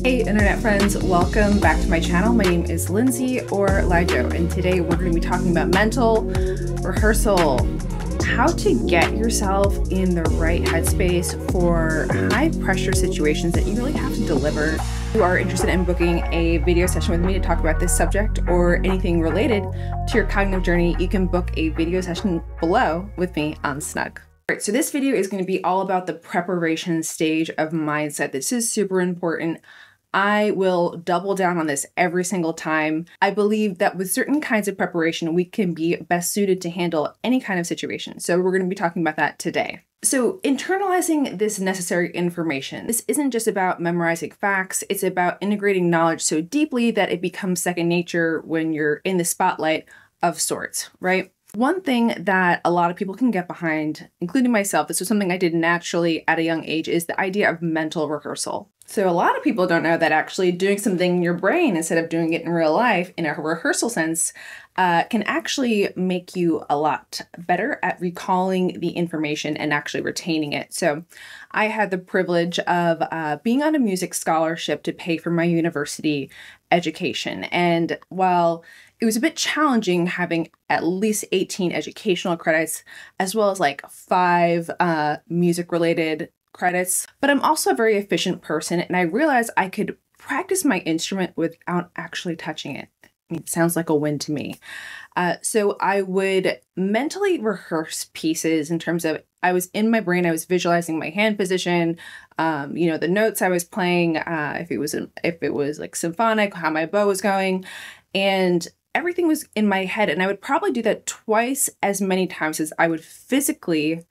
Hey internet friends, welcome back to my channel. My name is Lindsay or LiJo, and today we're going to be talking about mental rehearsal. How to get yourself in the right headspace for high pressure situations that you really have to deliver. If you are interested in booking a video session with me to talk about this subject or anything related to your cognitive journey, you can book a video session below with me on Snug. All right, so this video is going to be all about the preparation stage of mindset. This is super important. I will double down on this every single time. I believe that with certain kinds of preparation, we can be best suited to handle any kind of situation. So we're going to be talking about that today. So internalizing this necessary information. This isn't just about memorizing facts. It's about integrating knowledge so deeply that it becomes second nature when you're in the spotlight of sorts, right? One thing that a lot of people can get behind, including myself, this was something I did naturally at a young age, is the idea of mental rehearsal. So a lot of people don't know that actually doing something in your brain instead of doing it in real life in a rehearsal sense can actually make you a lot better at recalling the information and actually retaining it. So I had the privilege of being on a music scholarship to pay for my university education. And while it was a bit challenging having at least 18 educational credits, as well as like 5 music-related credits, but I'm also a very efficient person, and I realized I could practice my instrument without actually touching it. I mean, it sounds like a win to me. So I would mentally rehearse pieces in terms of, I was in my brain, I was visualizing my hand position, the notes I was playing, if it was like symphonic, how my bow was going, and everything was in my head. And I would probably do that twice as many times as I would physically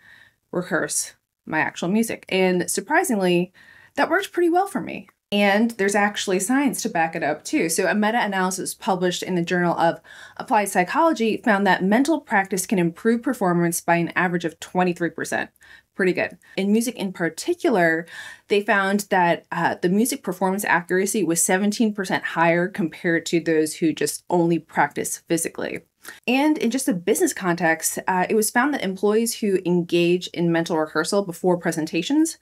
rehearse my actual music. And surprisingly, that worked pretty well for me. And there's actually science to back it up too. So a meta-analysis published in the Journal of Applied Psychology found that mental practice can improve performance by an average of 23%. Pretty good. In music in particular, they found that the music performance accuracy was 17% higher compared to those who just only practice physically. And in just a business context, it was found that employees who engage in mental rehearsal before presentations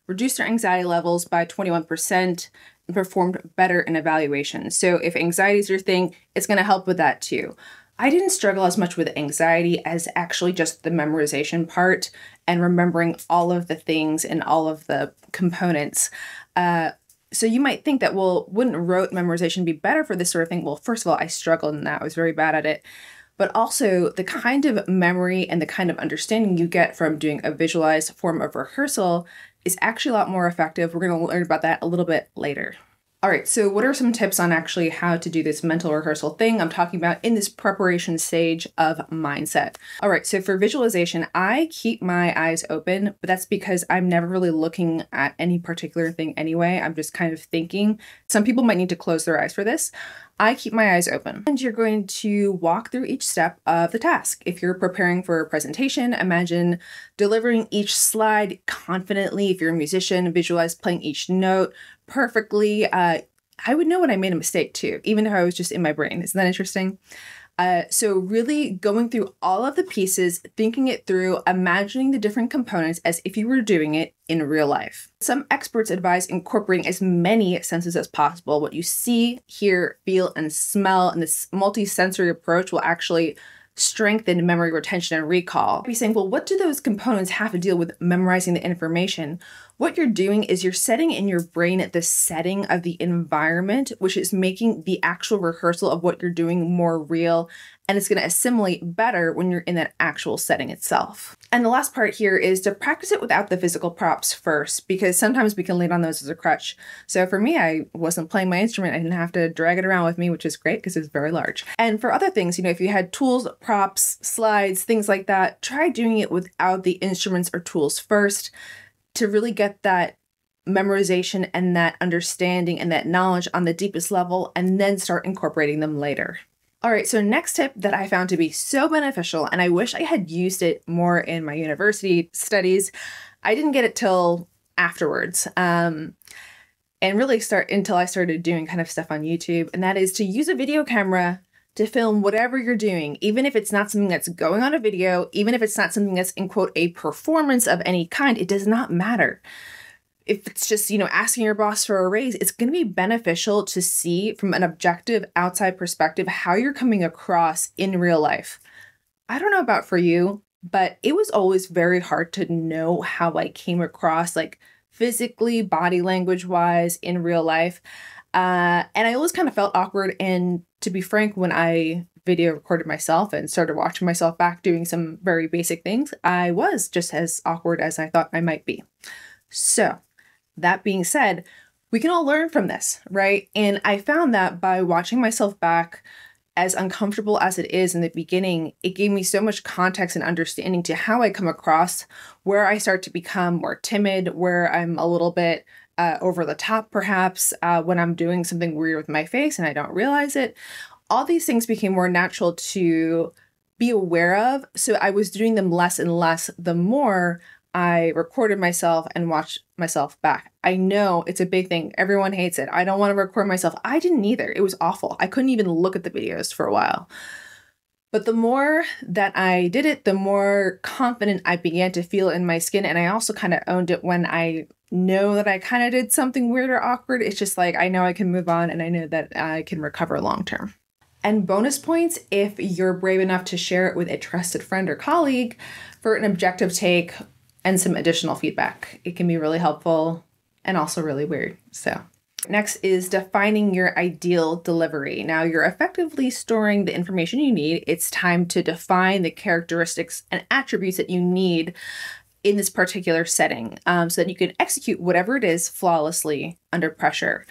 reduced their anxiety levels by 21% and performed better in evaluations. So if anxiety is your thing, it's going to help with that too. I didn't struggle as much with anxiety as actually just the memorization part and remembering all of the things and all of the components. So you might think that, well, wouldn't rote memorization be better for this sort of thing? Well, first of all, I struggled in that. I was very bad at it. But also the kind of memory and the kind of understanding you get from doing a visualized form of rehearsal is actually a lot more effective. We're going to learn about that a little bit later. All right, so what are some tips on actually how to do this mental rehearsal thing I'm talking about in this preparation stage of mindset? All right, so for visualization, I keep my eyes open, but that's because I'm never really looking at any particular thing anyway. I'm just kind of thinking. Some people might need to close their eyes for this. I keep my eyes open. And you're going to walk through each step of the task. If you're preparing for a presentation, imagine delivering each slide confidently. If you're a musician, visualize playing each note perfectly. I would know when I made a mistake too, even if I was just in my brain. Isn't that interesting? So really going through all of the pieces, thinking it through, imagining the different components as if you were doing it in real life. Some experts advise incorporating as many senses as possible. What you see, hear, feel, and smell, and this multi-sensory approach will actually strengthen memory retention and recall. You'll be saying, well, what do those components have to deal with memorizing the information? What you're doing is you're setting in your brain the setting of the environment, which is making the actual rehearsal of what you're doing more real, and it's going to assimilate better when you're in that actual setting itself. And the last part here is to practice it without the physical props first, because sometimes we can lean on those as a crutch. So for me, I wasn't playing my instrument. I didn't have to drag it around with me, which is great because it's very large. And for other things, if you had tools, props, slides, things like that, try doing it without the instruments or tools first to really get that memorization and that understanding and that knowledge on the deepest level, and then start incorporating them later. All right, so next tip that I found to be so beneficial, and I wish I had used it more in my university studies. I didn't get it till afterwards, and really until I started doing kind of stuff on YouTube, and that is to use a video camera to film whatever you're doing, even if it's not something that's going on a video, even if it's not something that's, in quote, a performance of any kind, it does not matter. if it's just, asking your boss for a raise, it's going to be beneficial to see from an objective outside perspective how you're coming across in real life. I don't know about for you, but it was always very hard to know how I came across, like physically, body language wise in real life. And I always kind of felt awkward. And to be frank, when I video recorded myself and started watching myself back doing some very basic things, I was just as awkward as I thought I might be. So that being said, we can all learn from this, right? And I found that by watching myself back, as uncomfortable as it is in the beginning, it gave me so much context and understanding to how I come across, where I start to become more timid, where I'm a little bit over the top, perhaps, when I'm doing something weird with my face and I don't realize it. All these things became more natural to be aware of. So I was doing them less and less the more I recorded myself and watched myself back. I know it's a big thing. Everyone hates it. I don't want to record myself. I didn't either. It was awful. I couldn't even look at the videos for a while. But the more that I did it, the more confident I began to feel in my skin. And I also kind of owned it when I know that I kind of did something weird or awkward. It's just like, I know I can move on and I know that I can recover long term. And bonus points if you're brave enough to share it with a trusted friend or colleague for an objective take and some additional feedback. It can be really helpful and also really weird. So next is defining your ideal delivery. Now you're effectively storing the information you need. It's time to define the characteristics and attributes that you need in this particular setting, so that you can execute whatever it is flawlessly under pressure.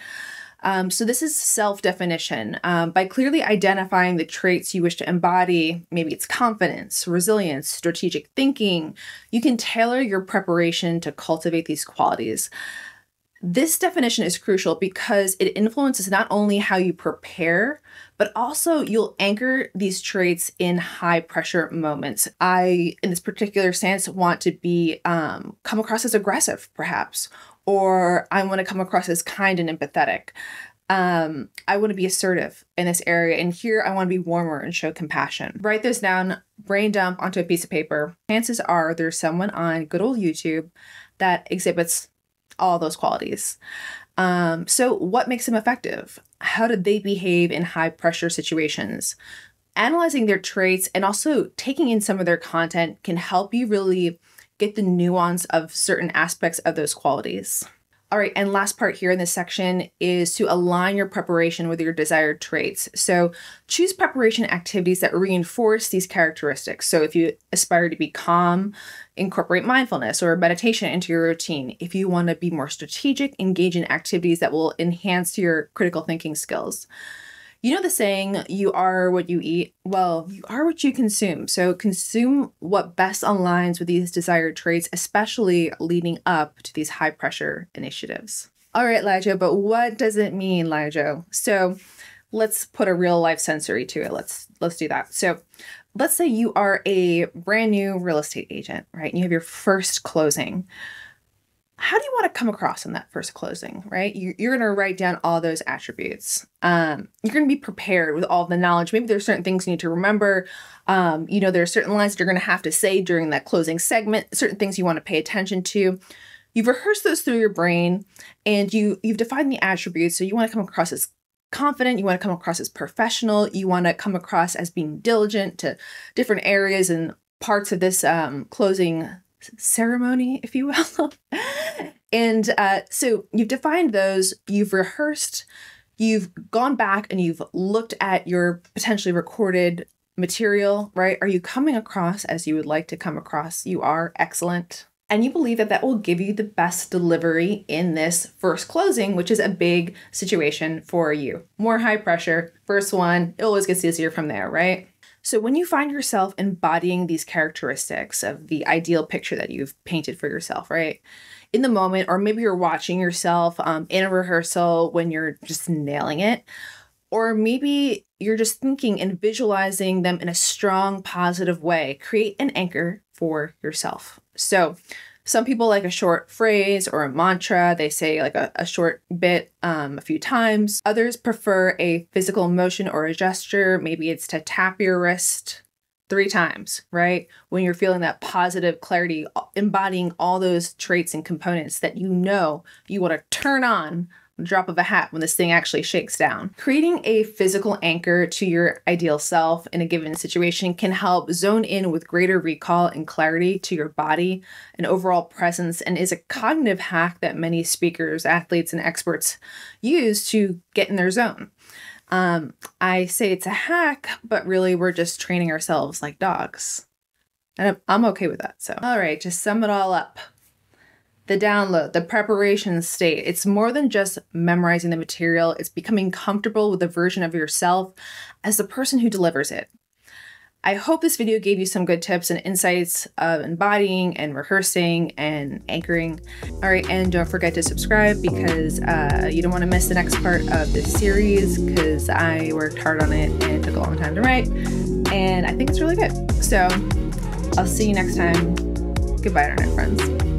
So this is self-definition. By clearly identifying the traits you wish to embody, maybe it's confidence, resilience, strategic thinking, you can tailor your preparation to cultivate these qualities. This definition is crucial because it influences not only how you prepare, but also you'll anchor these traits in high pressure moments. I, in this particular sense, want to be come across as aggressive, perhaps, or I want to come across as kind and empathetic. I want to be assertive in this area, and here I want to be warmer and show compassion. Write this down, brain dump onto a piece of paper. Chances are there's someone on good old YouTube that exhibits all those qualities. So what makes them effective? How did they behave in high pressure situations? Analyzing their traits and also taking in some of their content can help you really get the nuance of certain aspects of those qualities. All right, and last part here in this section is to align your preparation with your desired traits. So choose preparation activities that reinforce these characteristics. So if you aspire to be calm, incorporate mindfulness or meditation into your routine. If you want to be more strategic, engage in activities that will enhance your critical thinking skills. You know the saying, you are what you eat? Well, you are what you consume. So consume what best aligns with these desired traits, especially leading up to these high pressure initiatives. All right, LiJo, but what does it mean, LiJo? So let's put a real life sensory to it. Let's do that. So let's say you are a brand new real estate agent, right? And you have your first closing. How do you want to come across in that first closing, right? You're going to write down all those attributes. You're going to be prepared with all the knowledge. Maybe there's certain things you need to remember. There are certain lines that you're going to have to say during that closing segment, certain things you want to pay attention to. You've rehearsed those through your brain and you've defined the attributes. So you want to come across as confident. You want to come across as professional. You want to come across as being diligent to different areas and parts of this closing ceremony, if you will. And so you've defined those, you've rehearsed, you've gone back and you've looked at your potentially recorded material, right? Are you coming across as you would like to come across? You are excellent. And you believe that that will give you the best delivery in this first closing, which is a big situation for you. More high pressure, first one, it always gets easier from there, right? So when you find yourself embodying these characteristics of the ideal picture that you've painted for yourself, right? In the moment, or maybe you're watching yourself in a rehearsal when you're just nailing it, or maybe you're just thinking and visualizing them in a strong, positive way. Create an anchor for yourself. So some people like a short phrase or a mantra. They say like a short bit a few times. Others prefer a physical motion or a gesture. Maybe it's to tap your wrist 3 times, right? When you're feeling that positive clarity, embodying all those traits and components that you know you want to turn on the drop of a hat when this thing actually shakes down. Creating a physical anchor to your ideal self in a given situation can help zone in with greater recall and clarity to your body and overall presence, and is a cognitive hack that many speakers, athletes, and experts use to get in their zone. I say it's a hack, but really we're just training ourselves like dogs. And I'm okay with that. So, all right, to sum it all up. The download, the preparation state, it's more than just memorizing the material. It's becoming comfortable with the version of yourself as the person who delivers it. I hope this video gave you some good tips and insights of embodying and rehearsing and anchoring. All right, and don't forget to subscribe because you don't want to miss the next part of this series, because I worked hard on it and it took a long time to write, and I think it's really good. So I'll see you next time. Goodbye, internet friends.